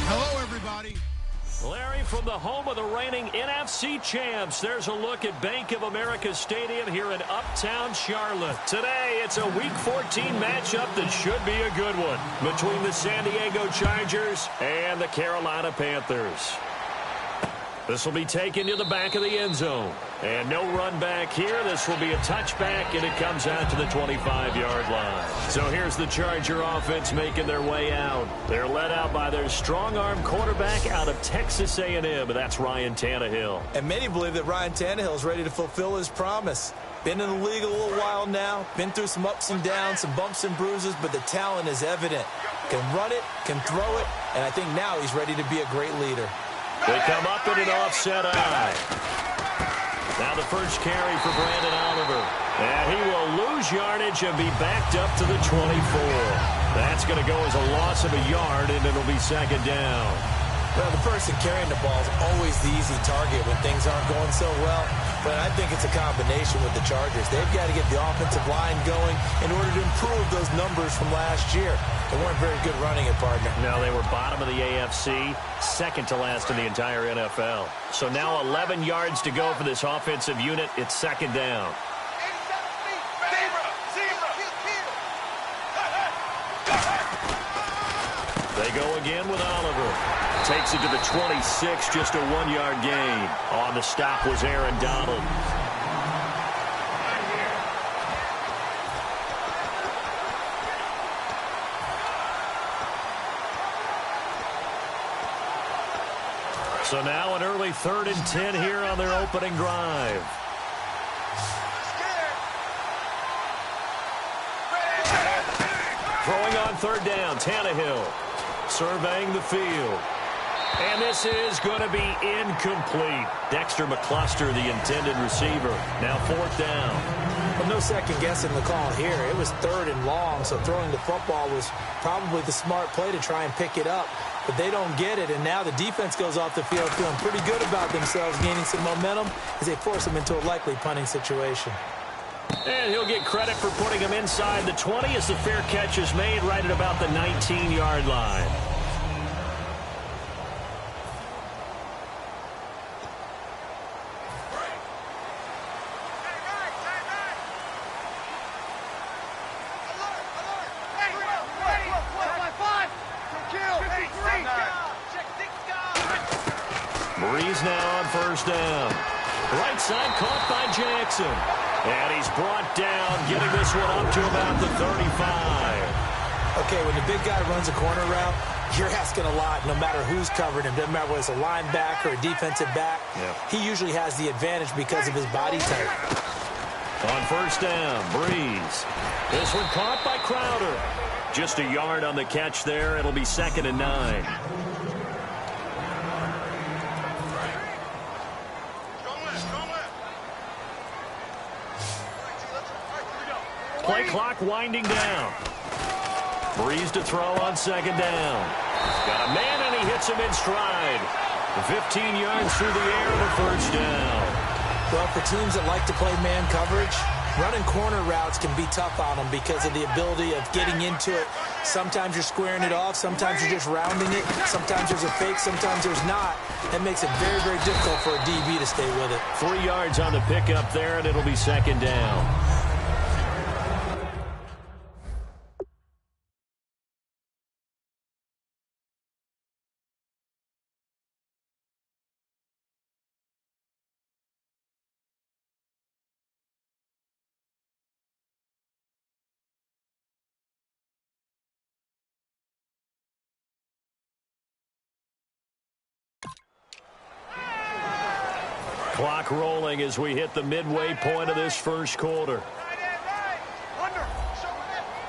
Hello, everybody. Larry, from the home of the reigning NFC champs, there's a look at Bank of America Stadium here in Uptown Charlotte. Today, it's a Week 14 matchup that should be a good one between the San Diego Chargers and the Carolina Panthers. This will be taken to the back of the end zone. And no run back here. This will be a touchback, and it comes out to the 25-yard line. So here's the Charger offense making their way out. They're led out by their strong-arm quarterback out of Texas A&M, and that's Ryan Tannehill. And many believe that Ryan Tannehill is ready to fulfill his promise. Been in the league a little while now, been through some ups and downs, some bumps and bruises, but the talent is evident. Can run it, can throw it, and I think now he's ready to be a great leader. They come up in an offset eye. Now the first carry for Brandon Oliver. And he will lose yardage and be backed up to the 24. That's going to go as a loss of a yard, and it'll be second down. Well, the person carrying the ball is always the easy target when things aren't going so well. But I think it's a combination with the Chargers. They've got to get the offensive line going in order to improve those numbers from last year. They weren't very good running it, partner. No, they were bottom of the AFC, second to last in the entire NFL. So now 11 yards to go for this offensive unit. It's second down. They go again with Oliver. Takes it to the 26, just a 1-yard gain. On the stop was Aaron Donald. So now an early 3rd and 10 here on their opening drive. Throwing on 3rd down, Tannehill surveying the field. And this is going to be incomplete. Dexter McCluster, the intended receiver. Now 4th down. Well, no second guessing the call here. It was 3rd and long, so throwing the football was probably the smart play to try and pick it up. But they don't get it, and now the defense goes off the field feeling pretty good about themselves, gaining some momentum as they force them into a likely punting situation. And he'll get credit for putting him inside the 20 as the fair catch is made right at about the 19-yard line. Breeze now on 1st down. Right side caught by Jackson. And he's brought down, getting this one up to about the 35. Okay, when the big guy runs a corner route, you're asking a lot no matter who's covering him. Doesn't matter whether it's a linebacker or a defensive back. Yeah. He usually has the advantage because of his body type. On 1st down, Breeze. This one caught by Crowder. Just a yard on the catch there. It'll be 2nd and 9. Play clock winding down. Breeze to throw on 2nd down. Got a man, and he hits him in stride. 15 yards through the air and a 1st down. Well, for teams that like to play man coverage, running corner routes can be tough on them because of the ability of getting into it. Sometimes you're squaring it off. Sometimes you're just rounding it. Sometimes there's a fake. Sometimes there's not. That makes it very, very difficult for a DB to stay with it. 3 yards on the pickup there, and it'll be 2nd down. Clock rolling as we hit the midway point of this first quarter.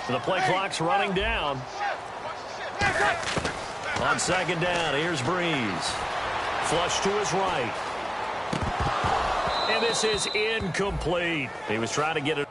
The play clock's running down. On 2nd down, here's Breeze. Flush to his right. And this is incomplete. He was trying to get it.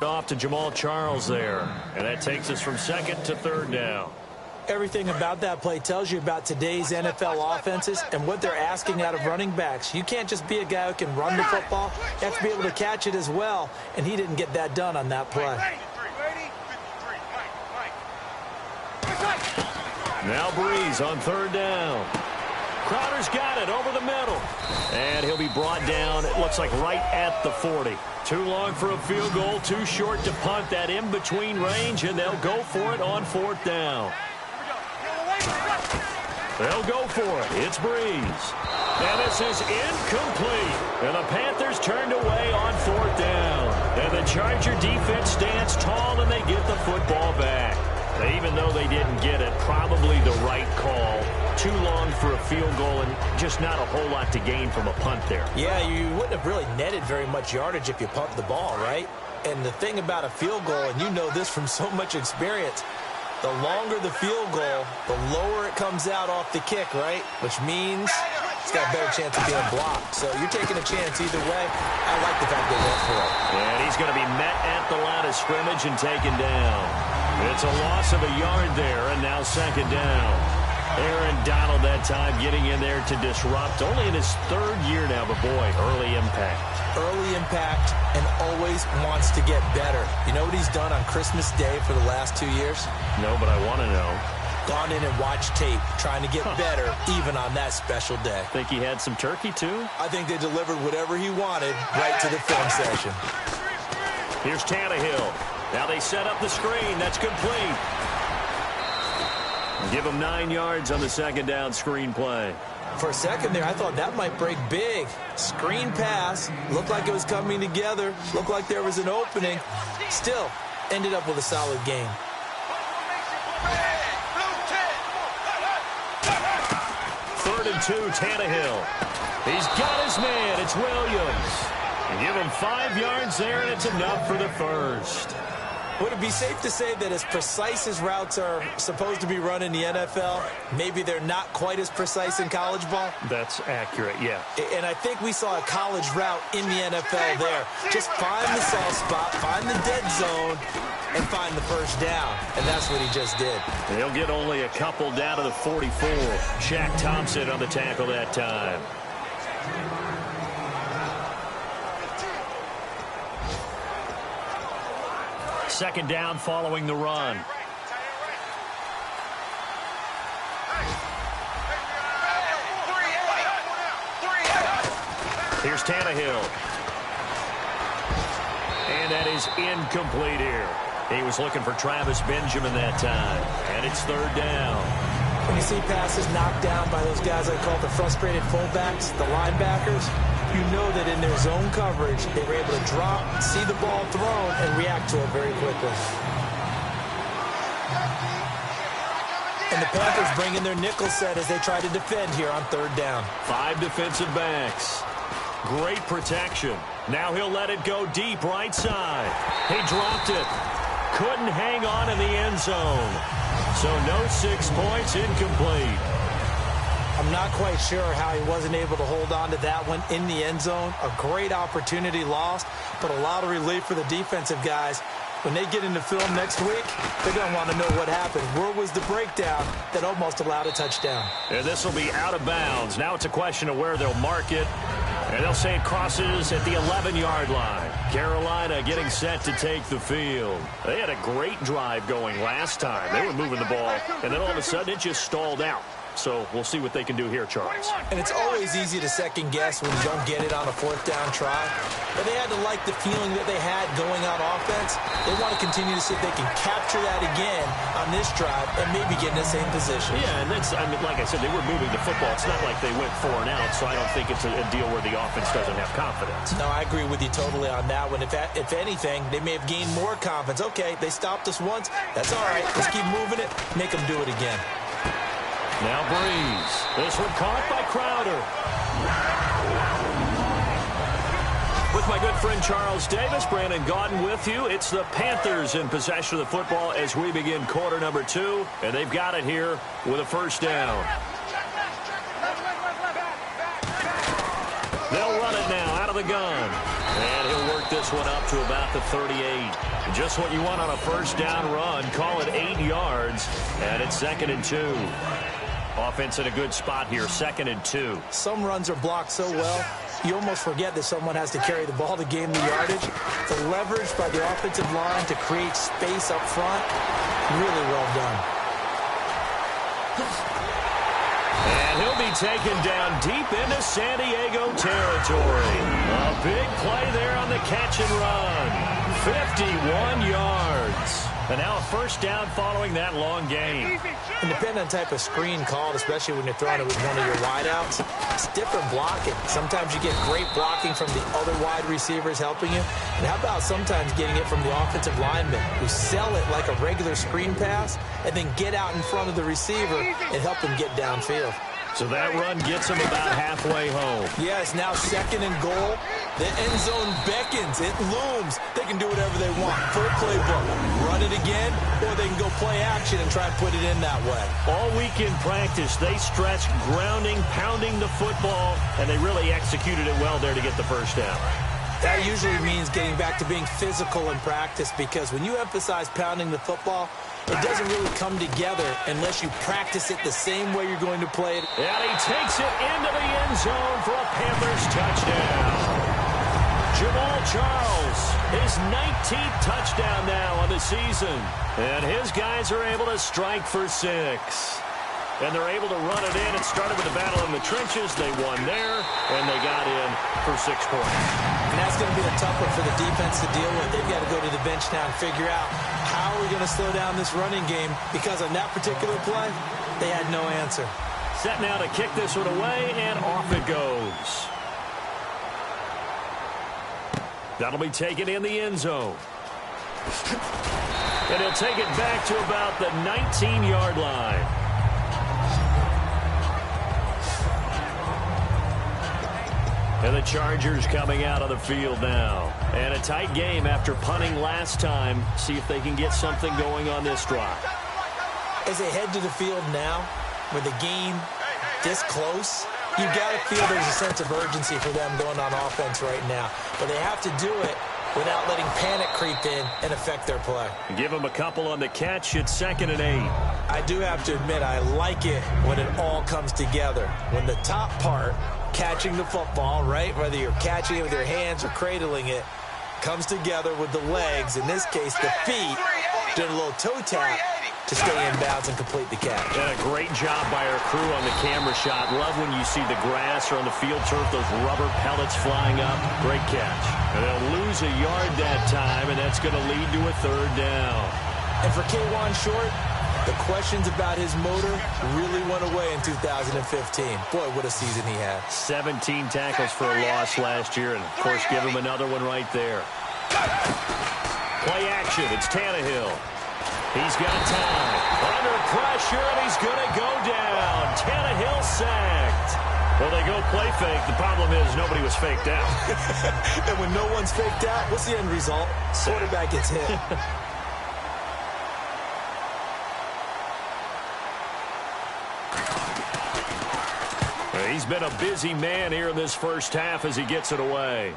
Off to Jamal Charles there. And that takes us from second to third down. Everything about that play tells you about today's NFL offenses and what they're asking out of running backs. You can't just be a guy who can run the football. You have to be able to catch it as well, and he didn't get that done on that play. Now Breeze on third down. Crowder's got it over the middle. And he'll be brought down, it looks like right at the 40. Too long for a field goal, too short to punt that in-between range, and they'll go for it on fourth down. They'll go for it. It's Breeze. And this is incomplete. And the Panthers turned away on fourth down. And the Charger defense stands tall, and they get the football back. Even though they didn't get it, probably the right call. Too long for a field goal and just not a whole lot to gain from a punt there. Yeah, you wouldn't have really netted very much yardage if you pumped the ball, right? And the thing about a field goal, and you know this from so much experience, the longer the field goal, the lower it comes out off the kick, right? Which means it's got a better chance of being blocked. So you're taking a chance either way. I like the fact they went for it. And he's going to be met at the line of scrimmage and taken down. It's a loss of a yard there, and now second down. Aaron Donald that time getting in there to disrupt. Only in his third year now, but boy, early impact. Early impact and always wants to get better. You know what he's done on Christmas Day for the last 2 years? No, but I want to know. Gone in and watched tape, trying to get better even on that special day. Think he had some turkey, too? I think they delivered whatever he wanted right to the film session. Here's Tannehill. Now they set up the screen. That's complete. Give him 9 yards on the second down screen play. For a second there, I thought that might break big. Screen pass. Looked like it was coming together. Looked like there was an opening. Still, ended up with a solid game. Third and 2, Tannehill. He's got his man. It's Williams. Give him 5 yards there, and it's enough for the first. Would it be safe to say that as precise as routes are supposed to be run in the NFL, maybe they're not quite as precise in college ball? That's accurate, yeah. And I think we saw a college route in the NFL there. Just find the soft spot, find the dead zone, and find the first down. And that's what he just did. And he'll get only a couple down to the 44. Shaq Thompson on the tackle that time. Second down following the run. Here's Tannehill. And that is incomplete here. He was looking for Travis Benjamin that time. And it's third down. When you see passes knocked down by those guys I call the frustrated fullbacks, the linebackers, you know that in their zone coverage, they were able to drop, see the ball thrown, and react to it very quickly. And the Panthers bring in their nickel set as they try to defend here on third down. 5 defensive backs. Great protection. Now he'll let it go deep right side. He dropped it. Couldn't hang on in the end zone. So no 6 points, incomplete. I'm not quite sure how he wasn't able to hold on to that one in the end zone. A great opportunity lost, but a lot of relief for the defensive guys. When they get into film next week, they're going to want to know what happened. Where was the breakdown that almost allowed a touchdown? And this will be out of bounds. Now it's a question of where they'll mark it. And they'll say it crosses at the 11-yard line. Carolina getting set to take the field. They had a great drive going last time. They were moving the ball, and then all of a sudden it just stalled out. So we'll see what they can do here, Charles. And it's always easy to second guess when you don't get it on a fourth down try. But they had to like the feeling that they had going on offense. They want to continue to see if they can capture that again on this drive and maybe get in the same position. Yeah, and that's, I mean, like I said, they were moving the football. It's not like they went 4 and out, so I don't think it's a deal where the offense doesn't have confidence. No, I agree with you totally on that one. If anything, they may have gained more confidence. Okay, they stopped us once. That's all right. Let's keep moving it. Make them do it again. Now Breeze. This one caught by Crowder. With my good friend Charles Davis, Brandon Gaudin with you. It's the Panthers in possession of the football as we begin quarter number 2. And they've got it here with a first down. They'll run it now out of the gun. And he'll work this this one up to about the 38. Just what you want on a first down run. Call it 8 yards, and it's 2nd and 2. Offense in a good spot here, 2nd and 2. Some runs are blocked so well, you almost forget that someone has to carry the ball to gain the yardage. The leverage by the offensive line to create space up front, really well done. And he'll be taken down deep into San Diego territory. A big play there on the catch and run. 51 yards. And now a first down following that long gain. And depending on the type of screen called, especially when you're throwing it with one of your wideouts, it's different blocking. Sometimes you get great blocking from the other wide receivers helping you. And how about sometimes getting it from the offensive linemen who sell it like a regular screen pass and then get out in front of the receiver and help him get downfield. So that run gets him about halfway home. Yeah, it's now 2nd and goal. The end zone beckons. It looms. They can do whatever they want. Full playbook. Run it again, or they can go play action and try and put it in that way. All week in practice, they stressed grounding, pounding the football, and they really executed it well there to get the first down. That usually means getting back to being physical in practice, because when you emphasize pounding the football, it doesn't really come together unless you practice it the same way you're going to play it. And he takes it into the end zone for a Panthers touchdown. Jamal Charles, his 19th touchdown now on the season. And his guys are able to strike for 6. And they're able to run it in. It started with a battle in the trenches. They won there, and they got in for 6 points. And that's going to be a tough one for the defense to deal with. They've got to go to the bench now and figure out how are we going to slow down this running game, because on that particular play, they had no answer. Set now to kick this one away, and off it goes. That'll be taken in the end zone. And he'll take it back to about the 19-yard line. And the Chargers coming out of the field now. And a tight game after punting last time. See if they can get something going on this drive. As they head to the field now, with the game this close, you've got to feel there's a sense of urgency for them going on offense right now. But they have to do it without letting panic creep in and affect their play. Give them a couple on the catch. It's 2nd and 8. I do have to admit, I like it when it all comes together. When the top part, catching the football, right, whether you're catching it with your hands or cradling it, comes together with the legs, in this case the feet, doing a little toe tap to stay in bounds and complete the catch. And a great job by our crew on the camera shot. Love when you see the grass or on the field turf, those rubber pellets flying up. Great catch. And they'll lose a yard that time, and that's going to lead to a 3rd down. And for K'Wan Short, the questions about his motor really went away in 2015. Boy, what a season he had. 17 tackles for a loss last year, and, of course, give him another one right there. Play action. It's Tannehill. He's got time. Under pressure, and he's going to go down. Tannehill sacked. Well, they go play fake. The problem is nobody was faked out. And when no one's faked out, what's the end result? Quarterback gets hit. He's been a busy man here in this first half as he gets it away.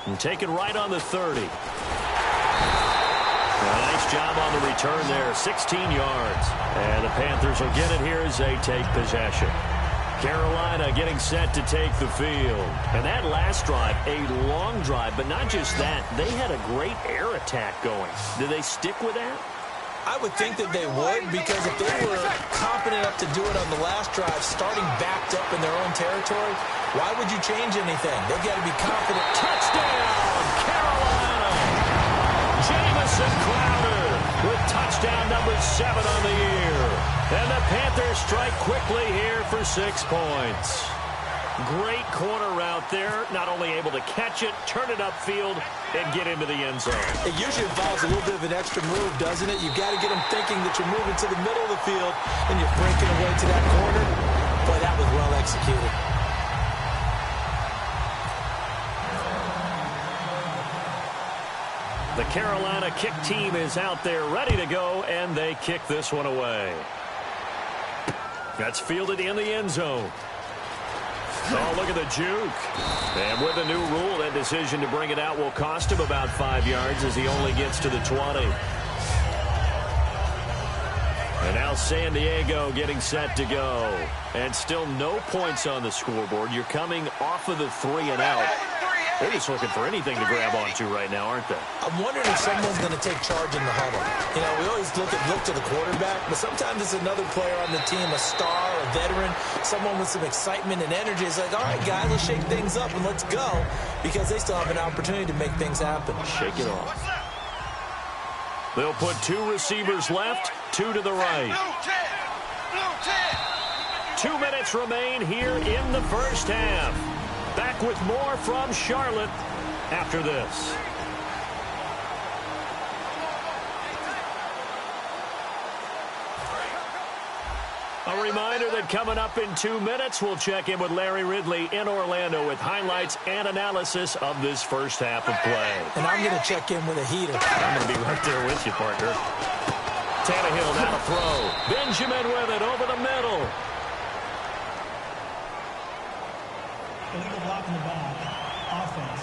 And taken right on the 30. Nice job on the return there, 16 yards. And the Panthers will get it here as they take possession. Carolina getting set to take the field. And that last drive, a long drive, but not just that. They had a great air attack going. Did they stick with that? I would think that they would, because if they were confident enough to do it on the last drive, starting backed up in their own territory, why would you change anything? They've got to be confident. Touchdown, Carolina! Jamison Crowder with touchdown number 7 on the year. And the Panthers strike quickly here for 6 points. Great corner route there. Not only able to catch it, turn it upfield, and get into the end zone. It usually involves a little bit of an extra move, doesn't it? You've got to get them thinking that you're moving to the middle of the field and you're breaking away to that corner. Boy, that was well executed. The Carolina kick team is out there ready to go, and they kick this one away. That's fielded in the end zone. Oh, look at the juke. And with a new rule, that decision to bring it out will cost him about 5 yards as he only gets to the 20. And now San Diego getting set to go. And still no points on the scoreboard. You're coming off of the 3 and out. They're just looking for anything to grab onto right now, aren't they? I'm wondering if someone's going to take charge in the huddle. You know, we always look to the quarterback, but sometimes it's another player on the team, a star, a veteran, someone with some excitement and energy. It's like, all right, guys, let's shake things up and let's go, because they still have an opportunity to make things happen. Shake it off. They'll put 2 receivers left, 2 to the right. 2 minutes remain here in the first half. Back with more from Charlotte after this. A reminder that coming up in 2 minutes, we'll check in with Larry Ridley in Orlando with highlights and analysis of this first half of play. And I'm going to check in with a heater. I'm going to be right there with you, partner. Tannehill now to throw. Benjamin with it over the middle. Illegal block in the back. Offense.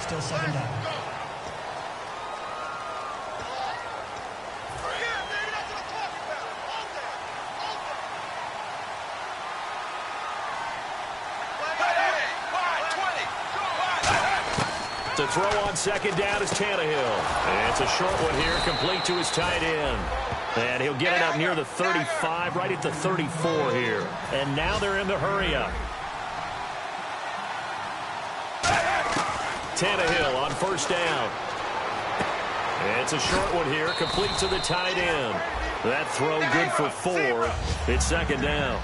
Still 7 down. To throw on second down is Tannehill. And it's a short one here, complete to his tight end. And he'll get it up near the 35, right at the 34 here. And now they're in the hurry-up. Tannehill on first down. And it's a short one here, complete to the tight end. That throw good for 4. It's second down.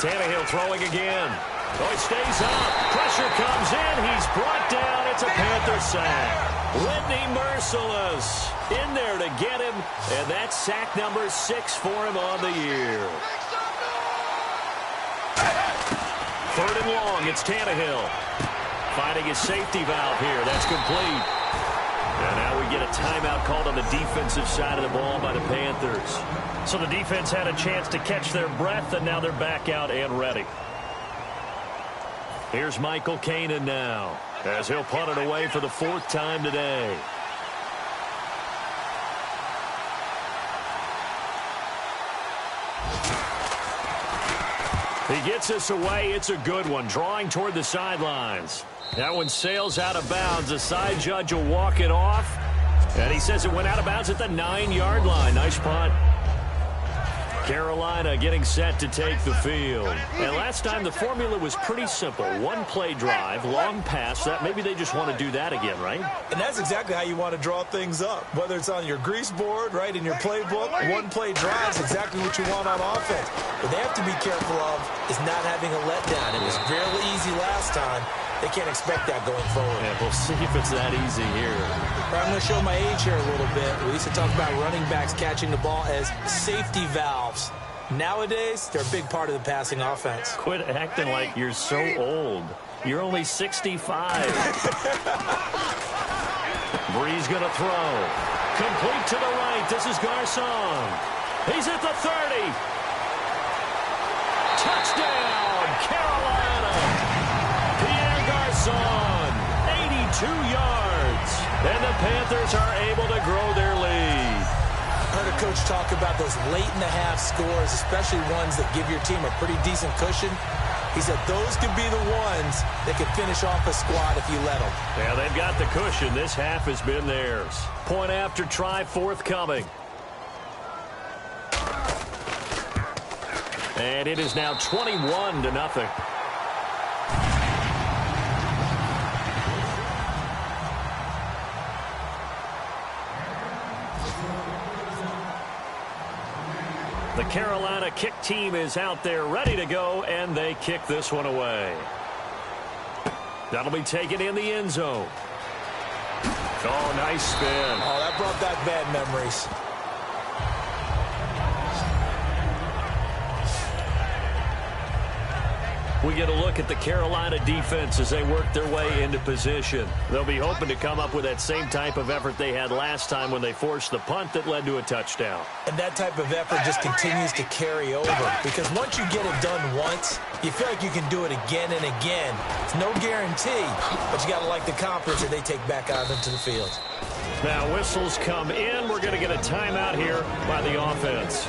Tannehill throwing again. Oh, he stays up. Pressure comes in. He's brought down. It's a Panther sack. Whitney Merciless in there to get him. And that's sack number 6 for him on the year. 3rd and long. It's Tannehill. Finding his safety valve here. That's complete. And now we get a timeout called on the defensive side of the ball by the Panthers. So the defense had a chance to catch their breath, and now they're back out and ready. Here's Michael Kanan now, as he'll punt it away for the 4th time today. He gets us away. It's a good one, drawing toward the sidelines. That one sails out of bounds. The side judge will walk it off. And he says it went out of bounds at the 9-yard line. Nice punt. Carolina getting set to take the field. And last time the formula was pretty simple. 1-play drive, long pass. That maybe they just want to do that again, right? And that's exactly how you want to draw things up. Whether it's on your grease board, right, in your playbook, 1-play drive is exactly what you want on offense. What they have to be careful of is not having a letdown. It was fairly easy last time. They can't expect that going forward. Yeah, we'll see if it's that easy here. I'm going to show my age here a little bit. We used to talk about running backs catching the ball as safety valves. Nowadays, they're a big part of the passing offense. Quit acting like you're so old. You're only 65. Bree's going to throw. Complete to the right. This is Garcon. He's at the 30. Touchdown, Carolina. Pierre Garcon, 82 yards. And the Panthers are able to grow their lead. I heard a coach talk about those late-in-the-half scores, especially ones that give your team a pretty decent cushion. He said those could be the ones that could finish off a squad if you let them. Yeah, they've got the cushion. This half has been theirs. Point after try forthcoming. And it is now 21-0. The Carolina kick team is out there ready to go, and they kick this one away. That'll be taken in the end zone. Oh, nice spin. Oh, that brought back bad memories. We get a look at the Carolina defense as they work their way into position. They'll be hoping to come up with that same type of effort they had last time when they forced the punt that led to a touchdown. And that type of effort just continues to carry over, because once you get it done once, you feel like you can do it again and again. It's no guarantee, but you got to like the confidence that they take back out into the field. Now whistles come in. We're going to get a timeout here by the offense.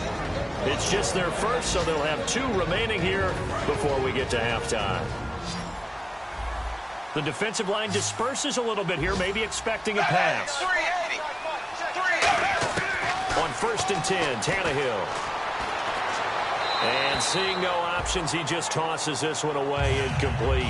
It's just their first, so they'll have 2 remaining here before we get to halftime. The defensive line disperses a little bit here, maybe expecting a pass. On 1st and 10, Tannehill. And seeing no options, he just tosses this one away, incomplete.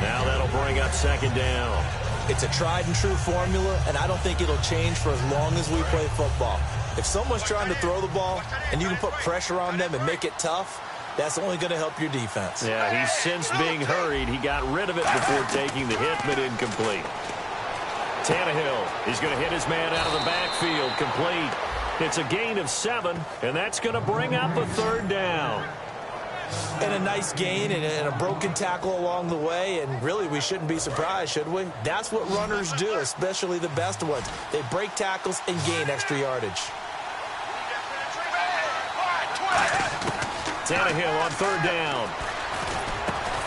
Now that'll bring up 2nd down. It's a tried-and-true formula, and I don't think it'll change for as long as we play football. If someone's trying to throw the ball and you can put pressure on them and make it tough, that's only going to help your defense. Yeah, he's since being hurried. He got rid of it before taking the hit, but incomplete. Tannehill, he's going to hit his man out of the backfield, complete. It's a gain of 7, and that's going to bring up a 3rd down. And a nice gain and a broken tackle along the way, and really we shouldn't be surprised, should we? That's what runners do, especially the best ones. They break tackles and gain extra yardage. Tannehill on 3rd down.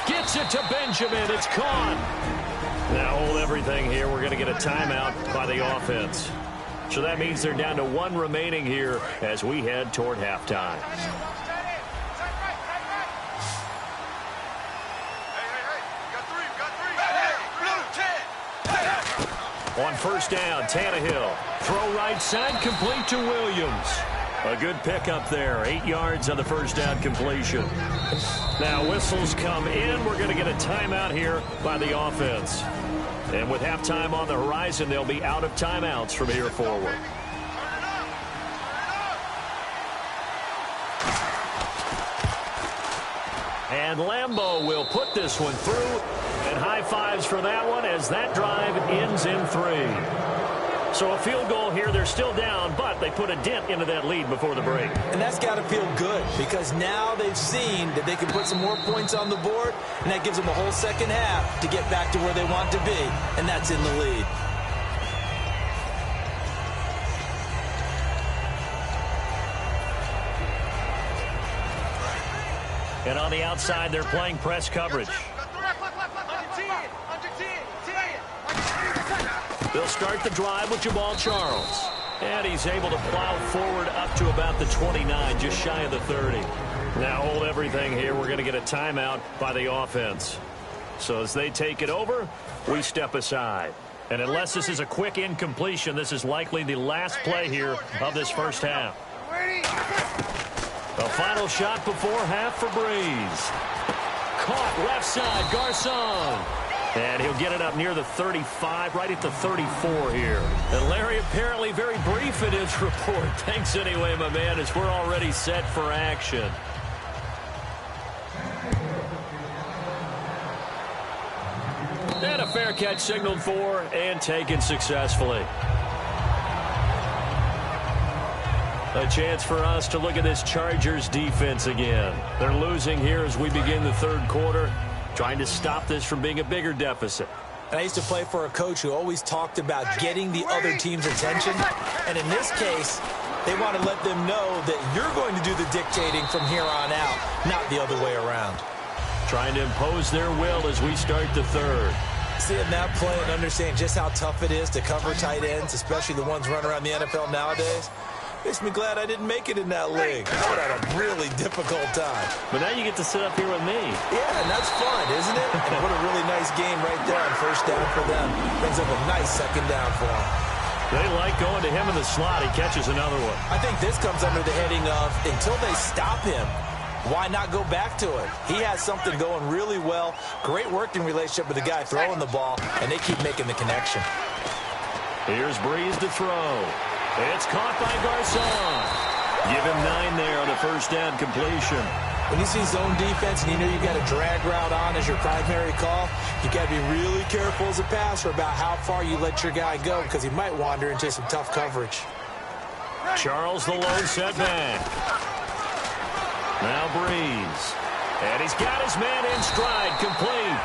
Gets it to Benjamin. It's caught. Now hold everything here. We're going to get a timeout by the offense. So that means they're down to 1 remaining here as we head toward halftime. On 1st down, Tannehill. Throw right side, complete to Williams. A good pickup there. 8 yards on the 1st down completion. Now whistles come in. We're going to get a timeout here by the offense. And with halftime on the horizon, they'll be out of timeouts from here forward. And Lambeau will put this one through. And high fives for that one as that drive ends in 3. So a field goal here. They're still down, but they put a dent into that lead before the break. And that's got to feel good, because now they've seen that they can put some more points on the board, and that gives them a whole 2nd half to get back to where they want to be, and that's in the lead. And on the outside, they're playing press coverage. They'll start the drive with Jamal Charles. And he's able to plow forward up to about the 29, just shy of the 30. Now hold everything here. We're going to get a timeout by the offense. So as they take it over, we step aside. And unless this is a quick incompletion, this is likely the last play here of this 1st half. The final shot before half for Breeze. Caught left side, Garcon. And he'll get it up near the 35, right at the 34 here. And Larry apparently very brief in his report. Thanks anyway, my man, as we're already set for action. And a fair catch signaled for and taken successfully. A chance for us to look at this Chargers defense again. They're losing here as we begin the 3rd quarter, trying to stop this from being a bigger deficit. And I used to play for a coach who always talked about getting the other team's attention. And in this case, they want to let them know that you're going to do the dictating from here on out, not the other way around. Trying to impose their will as we start the 3rd. Seeing that play and understanding just how tough it is to cover tight ends, especially the ones running around the NFL nowadays, makes me glad I didn't make it in that league. I would have had a really difficult time. But now you get to sit up here with me. Yeah, and that's fun, isn't it? And what a really nice game right there on 1st down for them. Brings up a nice 2nd down for them. They like going to him in the slot. He catches another one. I think this comes under the heading of, until they stop him, why not go back to it? He has something going really well. Great working relationship with the guy throwing the ball, and they keep making the connection. Here's Breeze to throw. It's caught by Garcon. Give him 9 there on a 1st down completion. When you see zone defense and you know you've got a drag route on as your primary call, you got to be really careful as a passer about how far you let your guy go, because he might wander into some tough coverage. Charles the lone setback. Now Breeze. And he's got his man in stride, complete.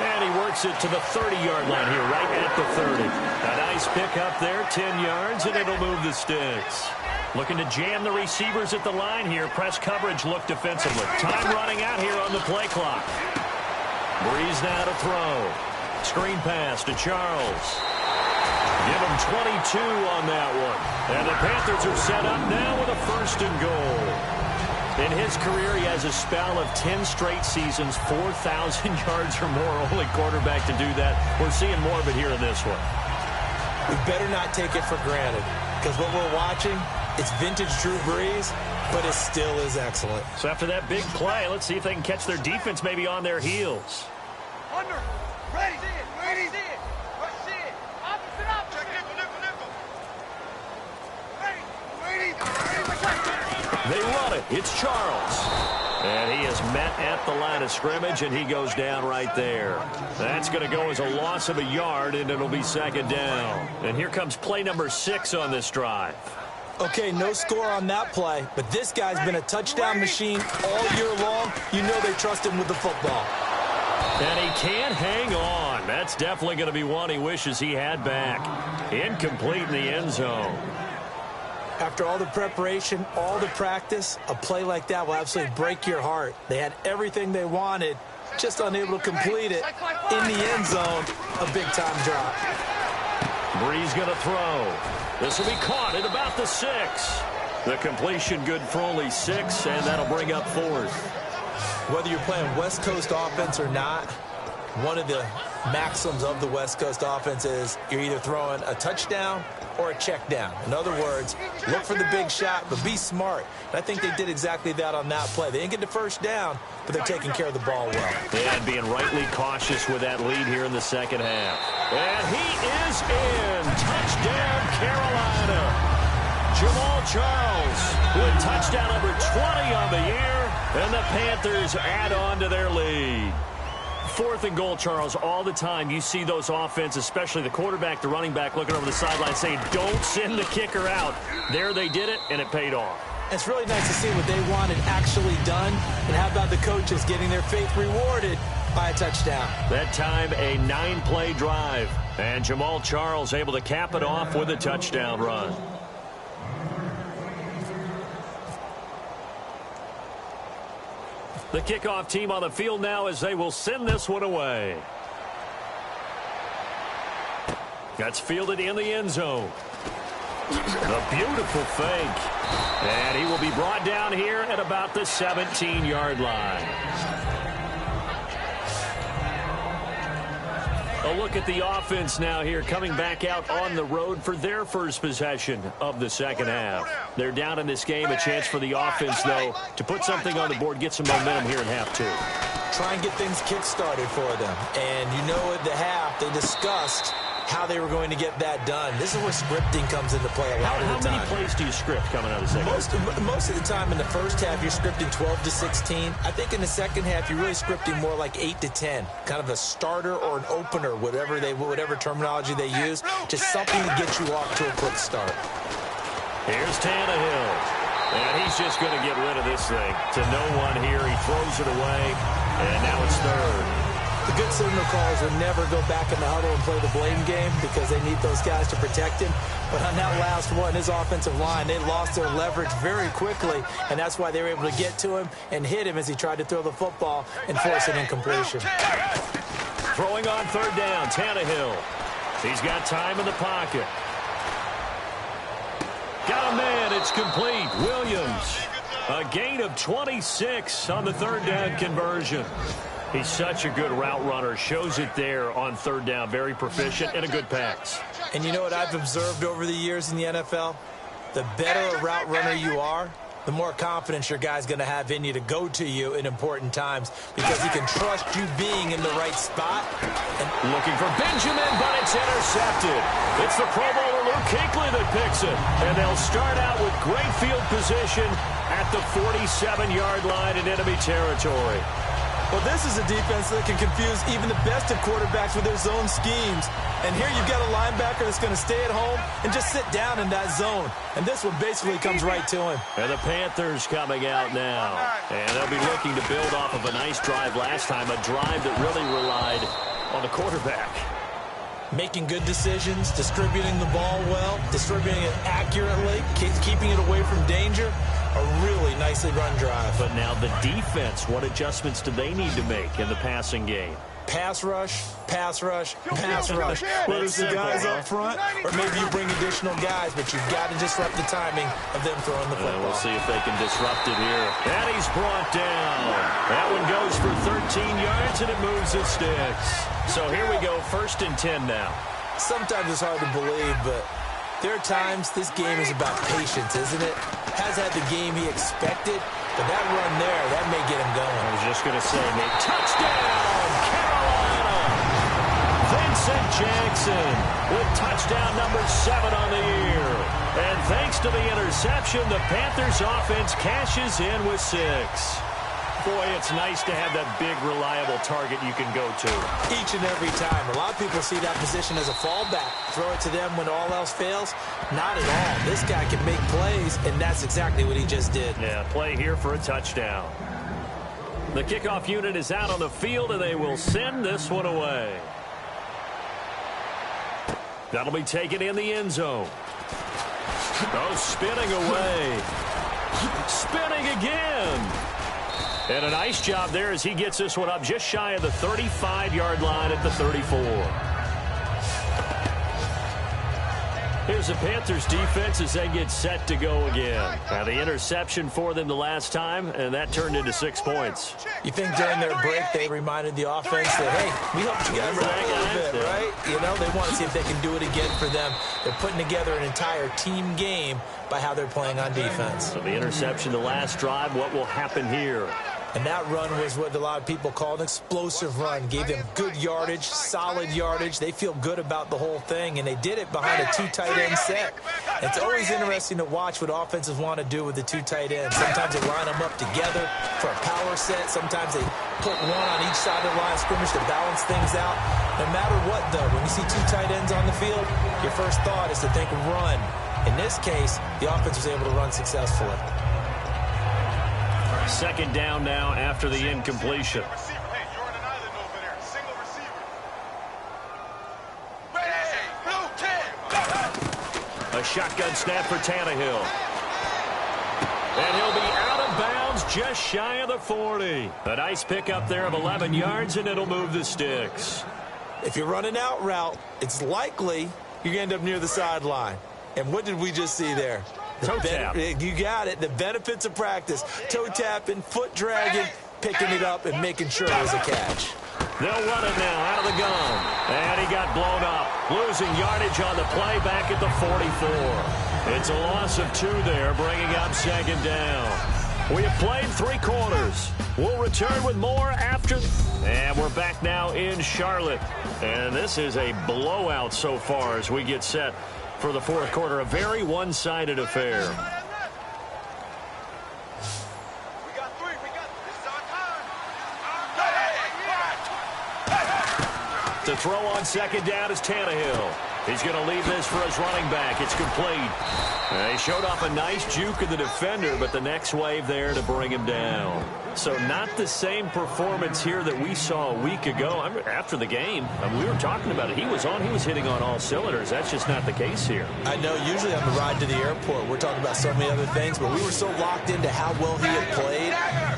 And he works it to the 30-yard line here, right at the 30. A nice pickup there, 10 yards, and it'll move the sticks. Looking to jam the receivers at the line here. Press coverage look defensively. Time running out here on the play clock. Breeze now to throw. Screen pass to Charles. Give him 22 on that one. And the Panthers are set up now with a 1st and goal. In his career, he has a spell of 10 straight seasons, 4,000 yards or more. Only quarterback to do that. We're seeing more of it here in this one. We better not take it for granted, because what we're watching, it's vintage Drew Brees, but it still is excellent. So after that big play, let's see if they can catch their defense maybe on their heels. Under. Ready. Ready. Rush it. Opposite. Check nickel. Ready. They run it. It's Charles. And he is met at the line of scrimmage, and he goes down right there. That's going to go as a loss of a yard, and it'll be 2nd down. And here comes play number 6 on this drive. Okay, no score on that play, but this guy's been a touchdown machine all year long. You know they trust him with the football. And he can't hang on. That's definitely going to be one he wishes he had back. Incomplete in the end zone. After all the preparation, all the practice, a play like that will absolutely break your heart. They had everything they wanted, just unable to complete it. In the end zone, a big-time drop. Breeze going to throw. This will be caught at about the 6. The completion good for only 6, and that'll bring up 4th. Whether you're playing West Coast offense or not, one of the maxims of the West Coast offense is you're either throwing a touchdown or a check down. In other words, look for the big shot, but be smart. And I think they did exactly that on that play. They didn't get the 1st down, but they're taking care of the ball well. And being rightly cautious with that lead here in the 2nd half. And he is in. Touchdown, Carolina. Jamal Charles with touchdown number 20 on the year. And the Panthers add on to their lead. 4th and goal, Charles, all the time you see those offenses, especially the quarterback, the running back, looking over the sideline saying, don't send the kicker out. There they did it, and it paid off. It's really nice to see what they wanted actually done. And how about the coaches getting their faith rewarded by a touchdown? That time, a 9-play drive. And Jamal Charles able to cap it off with a touchdown run. The kickoff team on the field now as they will send this one away. That's fielded in the end zone. The beautiful fake. And he will be brought down here at about the 17-yard line. A look at the offense now here, coming back out on the road for their first possession of the 2nd half. They're down in this game. A chance for the offense, though, to put something on the board, get some momentum here in half 2. Try and get things kick-started for them. And you know at the half, they discussed how they were going to get that done. This is where scripting comes into play a lot of the time. How many plays do you script coming out of the 2nd half? Most of the time in the first half, you're scripting 12 to 16. I think in the 2nd half, you're really scripting more like 8 to 10. Kind of a starter or an opener, whatever terminology they use. Just something to get you off to a quick start. Here's Tannehill. And he's just going to get rid of this thing to no one here. He throws it away, and now it's 3rd. The good signal callers will never go back in the huddle and play the blame game because they need those guys to protect him. But on that last one, his offensive line, they lost their leverage very quickly, and that's why they were able to get to him and hit him as he tried to throw the football and force an incompletion. Throwing on 3rd down, Tannehill. He's got time in the pocket. Got a man, it's complete. Williams, a gain of 26 on the 3rd down conversion. He's such a good route runner. Shows it there on 3rd down. Very proficient and a good pass. And you know what I've observed over the years in the NFL? The better a route runner you are, the more confidence your guy's going to have in you to go to you in important times because he can trust you being in the right spot. And looking for Benjamin, but it's intercepted. It's the Pro Bowler Luke Kuechly that picks it. And they'll start out with great field position at the 47-yard line in enemy territory. Well, this is a defense that can confuse even the best of quarterbacks with their zone schemes. And here you've got a linebacker that's going to stay at home and just sit down in that zone. And this one basically comes right to him. And the Panthers coming out now. And they'll be looking to build off of a nice drive last time, a drive that really relied on the quarterback. Making good decisions, distributing the ball well, distributing it accurately, keeping it away from danger. A really nicely run drive. But now the defense, what adjustments do they need to make in the passing game? Pass rush, pass rush, pass rush. Whether it's the guys up front or maybe you bring additional guys, but you've got to disrupt the timing of them throwing the football. We'll see if they can disrupt it here. And he's brought down. That one goes for 13 yards, and it moves the sticks. So here we go, 1st and 10 now. Sometimes it's hard to believe, but there are times this game is about patience, isn't it? Has had the game he expected, but that run there, that may get him going. I was just going to say, Nate, touchdown, Carolina! Vincent Jackson with touchdown number 7 on the year. And thanks to the interception, the Panthers offense cashes in with 6. Boy, it's nice to have that big, reliable target you can go to. Each and every time. A lot of people see that position as a fallback. Throw it to them when all else fails. Not at all. This guy can make plays, and that's exactly what he just did. Yeah, play here for a touchdown. The kickoff unit is out on the field, and they will send this one away. That'll be taken in the end zone. Oh, spinning away. Spinning again. And a nice job there as he gets this one up just shy of the 35-yard line at the 34. Here's the Panthers defense as they get set to go again. Now the interception for them the last time, and that turned into 6 points. You think during their break they reminded the offense that, hey, we helped you guys out a little bit, right? You know, they want to see if they can do it again for them. They're putting together an entire team game by how they're playing on defense. So the interception the last drive, what will happen here? And that run was what a lot of people call an explosive run. Gave them good yardage, solid yardage. They feel good about the whole thing, and they did it behind a 2 tight end set. It's always interesting to watch what offenses want to do with the 2 tight ends. Sometimes they line them up together for a power set. Sometimes they put one on each side of the line of scrimmage to balance things out. No matter what, though, when you see 2 tight ends on the field, your first thought is to think run. In this case, the offense was able to run successfully. 2nd down now after the incompletion. Hey, you're on an island over there. Single receiver. Ready, blue 10. A shotgun snap for Tannehill. And he'll be out of bounds just shy of the 40. A nice pickup there of 11 yards, and it'll move the sticks. If you're running out route, it's likely you're going to end up near the sideline. And what did we just see there? Toe tap. You got it. The benefits of practice. Toe tapping, foot dragging, picking it up, and making sure it was a catch. They'll run it now out of the gun. And he got blown up. Losing yardage on the play back at the 44. It's a loss of 2 there, bringing up 2nd down. We have played 3 quarters. We'll return with more after. And we're back now in Charlotte. And this is a blowout so far as we get set for the 4th quarter. A very one-sided affair. We got 3. This is our time. To throw on 2nd down is Tannehill. He's going to leave this for his running back. It's complete. He showed off a nice juke of the defender, but the next wave there to bring him down. So not the same performance here that we saw a week ago. After the game, we were talking about it. He was hitting on all cylinders. That's just not the case here. I know usually on the ride to the airport, we're talking about so many other things, but we were so locked into how well he had played.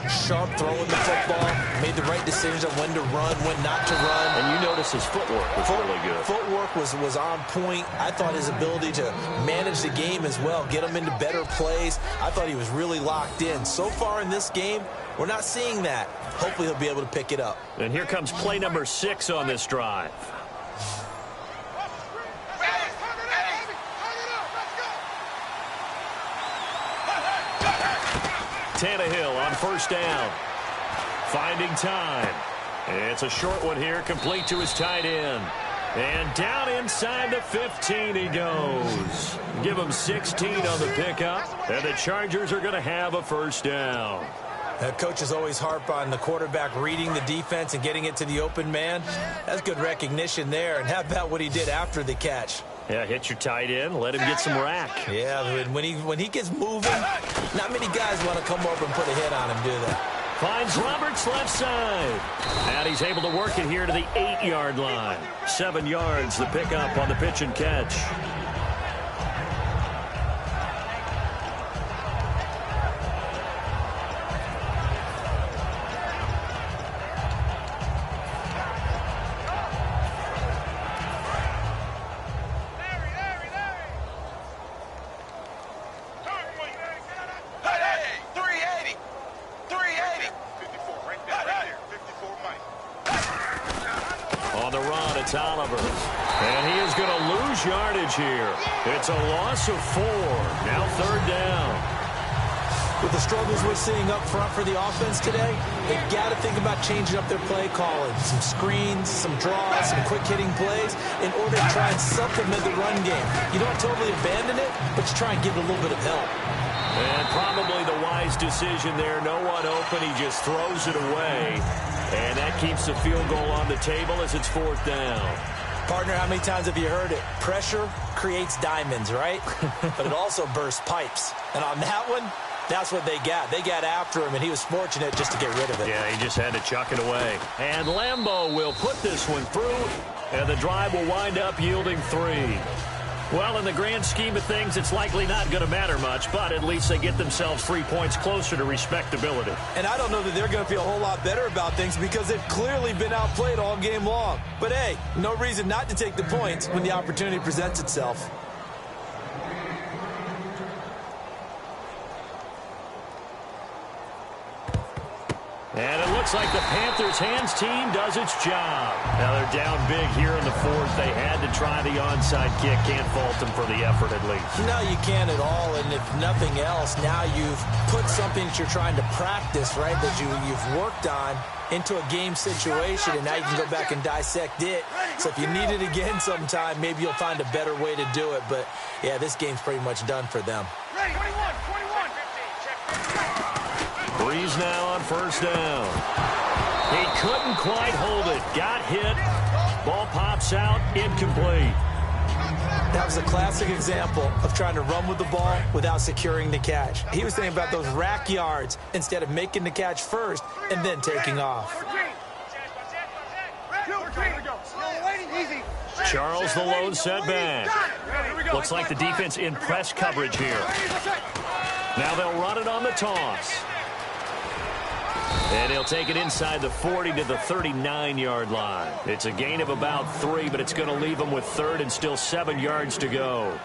Sharp throwing the football, made the right decisions on when to run, when not to run. And you notice his footwork was really good. Footwork was on point. I thought his ability to manage the game as well, get him into better plays. I thought he was really locked in. So far in this game, we're not seeing that. Hopefully he'll be able to pick it up. And here comes play number 6 on this drive. Tannehill on 1st down. Finding time. It's a short one here, complete to his tight end. And down inside the 15 he goes. Give him 16 on the pickup, and the Chargers are going to have a 1st down. Coaches always harp on the quarterback reading the defense and getting it to the open man. That's good recognition there. And how about what he did after the catch? Yeah, hit your tight end, let him get some rack. Yeah, when he gets moving, not many guys want to come over and put a hit on him, do they? Finds Roberts left side. And he's able to work it here to the 8-yard line. 7 yards the pickup on the pitch and catch. Oliver. And he is going to lose yardage here. It's a loss of 4. Now 3rd down. With the struggles we're seeing up front for the offense today, they've got to think about changing up their play calling. Some screens, some draws, some quick-hitting plays in order to try and supplement the run game. You don't totally abandon it, but you try and give it a little bit of help. And probably the wise decision there. No one open. He just throws it away. And that keeps the field goal on the table as it's 4th down. Partner, how many times have you heard it? Pressure creates diamonds, right? But it also bursts pipes. And on that one, that's what they got. They got after him, and he was fortunate just to get rid of it. Yeah, he just had to chuck it away. And Lambeau will put this one through, and the drive will wind up yielding 3. Well, in the grand scheme of things, it's likely not going to matter much, but at least they get themselves 3 points closer to respectability. And I don't know that they're going to feel a whole lot better about things because they've clearly been outplayed all game long. But, hey, no reason not to take the points when the opportunity presents itself. And it looks like the Panthers' hands team does its job. Now they're down big here in the 4th. They had to try the onside kick. Can't fault them for the effort at least. No, you can't at all. And if nothing else, now you've put something that you're trying to practice, right, that you've worked on into a game situation, and now you can go back and dissect it. So if you need it again sometime, maybe you'll find a better way to do it. But, yeah, this game's pretty much done for them. Breeze now on 1st down. He couldn't quite hold it. Got hit. Ball pops out. Incomplete. That was a classic example of trying to run with the ball without securing the catch. He was thinking about those rack yards instead of making the catch first and then taking off. Charles the lone setback. Looks like the defense in press coverage here. Now they'll run it on the toss. And he'll take it inside the 40 to the 39-yard line. It's a gain of about 3, but it's going to leave him with 3rd and still 7 yards to go.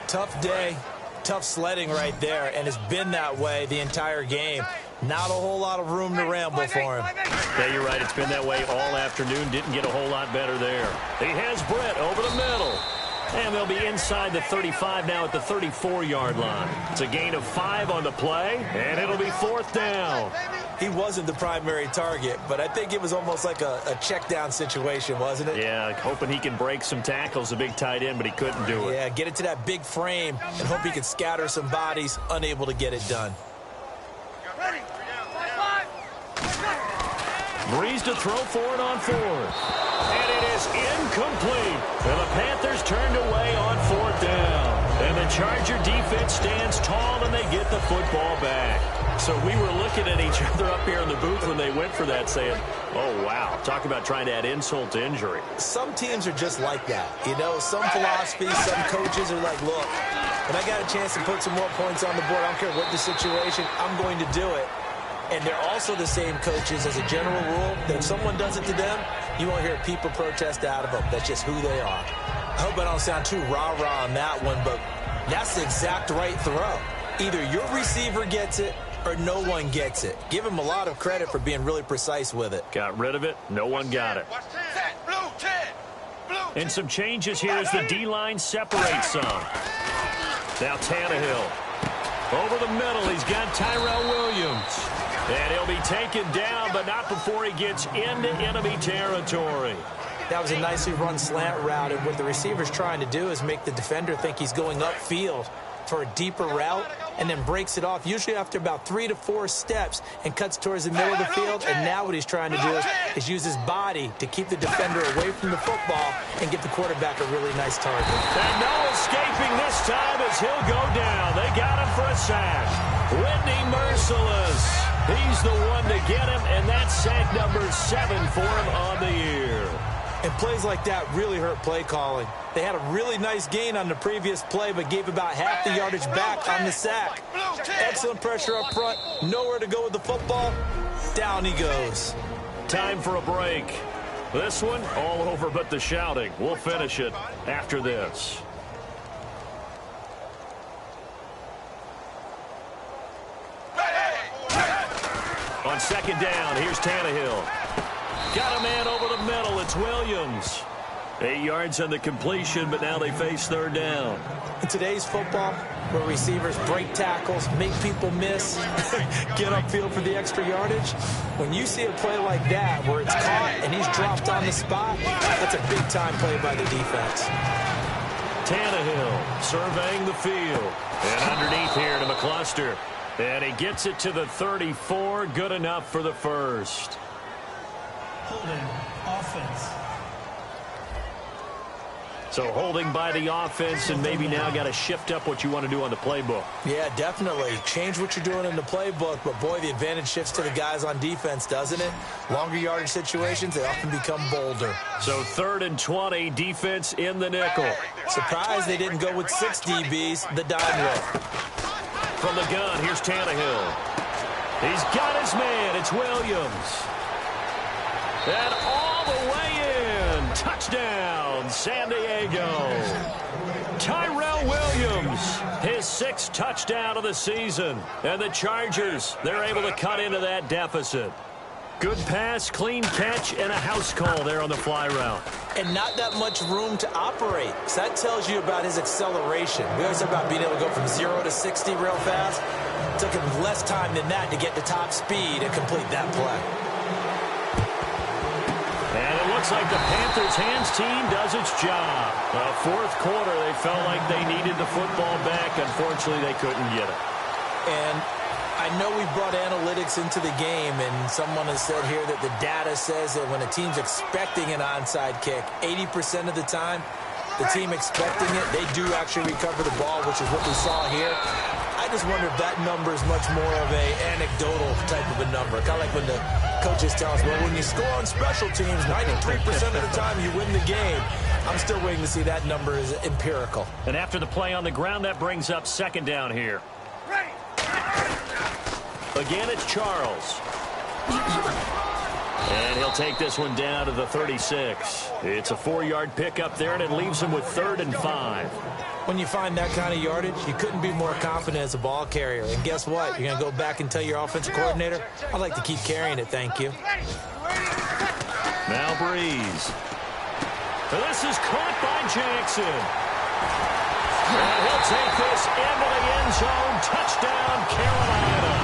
Tough day, tough sledding right there, and it's been that way the entire game. Not a whole lot of room to ramble for him. Yeah, you're right. It's been that way all afternoon. Didn't get a whole lot better there. He has Brett over the middle. And they'll be inside the 35 now at the 34-yard line. It's a gain of 5 on the play, and it'll be 4th down. He wasn't the primary target, but I think it was almost like a check-down situation, wasn't it? Yeah, hoping he can break some tackles, a big tight end, but he couldn't do it. Yeah, get it to that big frame and hope he can scatter some bodies, unable to get it done. Breeze to throw for it on 4th. And it is incomplete. And the Panthers turned away on 4th down. And the Charger defense stands tall, and they get the football back. So we were looking at each other up here in the booth when they went for that, saying, oh, wow, talk about trying to add insult to injury. Some teams are just like that. You know, some philosophies, some coaches are like, look, when I got a chance to put some more points on the board, I don't care what the situation, I'm going to do it. And they're also the same coaches as a general rule that if someone does it to them, you won't hear people protest out of them. That's just who they are. I hope I don't sound too rah-rah on that one, but that's the exact right throw. Either your receiver gets it or no one gets it. Give him a lot of credit for being really precise with it. Got rid of it. No one got it. And some changes here as the D-line separates some. Now Tannehill. Over the middle, he's got Tyrell Williams. And he'll be taken down, but not before he gets into enemy territory. That was a nicely run slant route, and what the receiver's trying to do is make the defender think he's going upfield for a deeper route, and then breaks it off, usually after about 3 to 4 steps, and cuts towards the middle of the field. And now what he's trying to do is use his body to keep the defender away from the football and get the quarterback a really nice target. And no escaping this time as he'll go down. They got him for a sack. Whitney Merciless. He's the one to get him, and that's sack number 7 for him on the year. And plays like that really hurt play calling. They had a really nice gain on the previous play, but gave about half the yardage back on the sack. Excellent pressure up front. Nowhere to go with the football. Down he goes. Time for a break. This one, all over but the shouting. We'll finish it after this. On second down, here's Tannehill. Got a man over the middle. It's Williams. 8 yards on the completion, but now they face third down. In today's football, where receivers break tackles, make people miss, get upfield for the extra yardage, when you see a play like that where it's caught and he's dropped on the spot, that's a big-time play by the defense. Tannehill surveying the field. And underneath here to McCluster. And he gets it to the 34. Good enough for the first. Holding offense. So holding by the offense, and maybe now got to shift up what you want to do on the playbook. Yeah, definitely. Change what you're doing in the playbook, but boy, the advantage shifts to the guys on defense, doesn't it? Longer yardage situations, they often become bolder. So 3rd and 20, defense in the nickel. Surprised they didn't go with 6 DBs, the dime look. From the gun, here's Tannehill. He's got his man. It's Williams. And all the way in. Touchdown, San Diego. Tyrell Williams, his 6th touchdown of the season. And the Chargers, they're able to cut into that deficit. Good pass, clean catch, and a house call there on the fly route. And not that much room to operate. So that tells you about his acceleration. We always talk about being able to go from 0 to 60 real fast. It took him less time than that to get to top speed and complete that play. And it looks like the Panthers' hands team does its job. Fourth quarter, they felt like they needed the football back. Unfortunately, they couldn't get it. And I know we brought analytics into the game, and someone has said here that the data says that when a team's expecting an onside kick, 80% of the time, the team expecting it, they do actually recover the ball, which is what we saw here. I just wonder if that number is much more of a anecdotal type of a number. Kind of like when the coaches tell us, well, when you score on special teams, 93% of the time you win the game. I'm still waiting to see that number is empirical. And after the play on the ground, that brings up second down here. Again, it's Charles. And he'll take this one down to the 36. It's a 4-yard pickup there, and it leaves him with 3rd and 5. When you find that kind of yardage, you couldn't be more confident as a ball carrier. And guess what? You're going to go back and tell your offensive coordinator, I'd like to keep carrying it, thank you. Now Breeze. This is caught by Jackson. And he'll take this into the end zone. Touchdown, Carolina.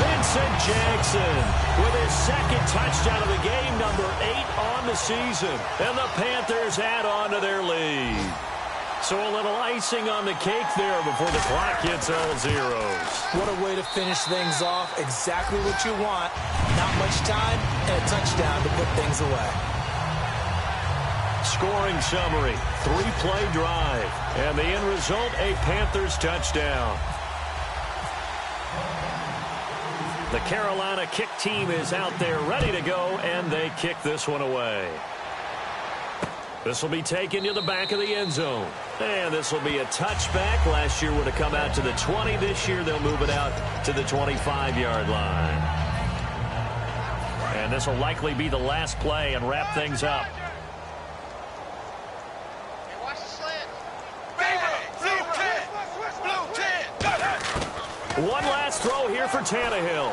Vincent Jackson with his 2nd touchdown of the game, number 8 on the season. And the Panthers add on to their lead. So a little icing on the cake there before the clock hits all zeros. What a way to finish things off. Exactly what you want. Not much time and a touchdown to put things away. Scoring summary, 3-play drive. And the end result, a Panthers touchdown. The Carolina kick team is out there ready to go, and they kick this one away. This will be taken to the back of the end zone. And this will be a touchback. Last year would have come out to the 20. This year they'll move it out to the 25-yard line. And this will likely be the last play and wrap things up. One last throw here for Tannehill.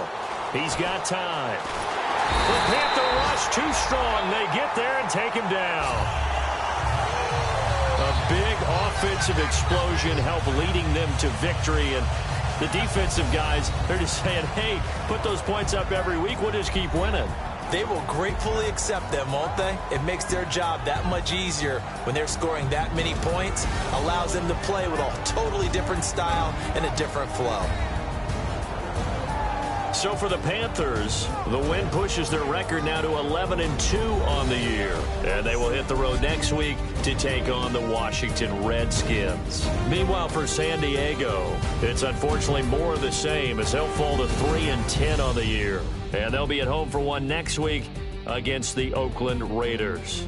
He's got time. The Panther rush too strong. They get there and take him down. A big offensive explosion helped leading them to victory. And the defensive guys, they're just saying, hey, put those points up every week. We'll just keep winning. They will gratefully accept them, won't they? It makes their job that much easier when they're scoring that many points, allows them to play with a totally different style and a different flow. So for the Panthers, the win pushes their record now to 11-2 on the year. And they will hit the road next week to take on the Washington Redskins. Meanwhile, for San Diego, it's unfortunately more of the same as they'll fall to 3-10 on the year. And they'll be at home for one next week against the Oakland Raiders.